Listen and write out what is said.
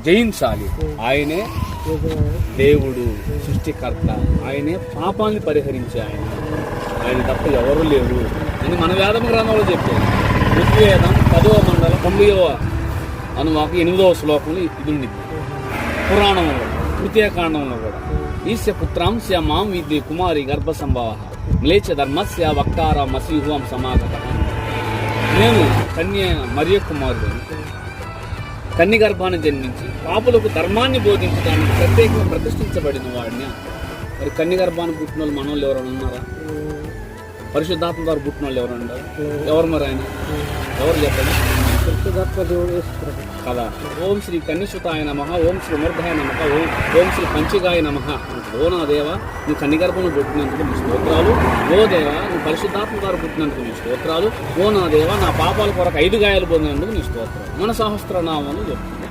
జయించాలి. ఆయనే దేవుడు, సృష్టికర్త, ఆయనే పాపాన్ని పరిహరించే ఆయన తప్ప ఎవరు లేరు అని మన వేదం గ్రంథంలో చెప్పారు. ఋగ్వేదం 10వ మండలం 9వ అనువాకు 8వ శ్లోకంలో ఇది ఉండింది. పురాణంలో తృతీయకాండంలో కూడా ఈస్య పుత్రాంస్య మాం విద్య కుమారి గర్భ సంభవ మ్లేచ్ఛ ధర్మస్య వక్తార మసీహువం సమాగత. నేను కన్య మరియ కుమారుడు కన్య గర్భాన్ని జన్మించి పాపులకు ధర్మాన్ని బోధించడానికి ప్రత్యేకంగా ప్రతిష్ఠించబడిన వాడిని. మరి కన్య గర్భాన్ని పుట్టిన వాళ్ళు మనోళ్ళు ఎవరైనా ఉన్నారా? పరిశుద్ధాత్మ ద్వారా పుట్టిన వాళ్ళు ఎవరు ఉన్నారు? ఎవరు మరి ఆయన? ఎవరు చెప్పండి కదా. ఓం శ్రీ కన్యసుతాయ నమః, ఓం శ్రీ మూర్ధాయ నమః, ఓం శ్రీ పంచగాయ నమః. ఓ నా దేవ, నువ్వు కన్యగర్భంలో పుట్టినందుకు నీ స్తోత్రాలు. ఓ దేవ, నువ్వు పరిశుద్ధాత్మ ద్వారా పుట్టినందుకు నీ స్తోత్రాలు. ఓ నా దేవ, నా పాపాల కొరకు 5 గాయాలు పొందినందుకు నీ స్తోత్రాలు. మన సహస్రనామాలు చెప్తుంది.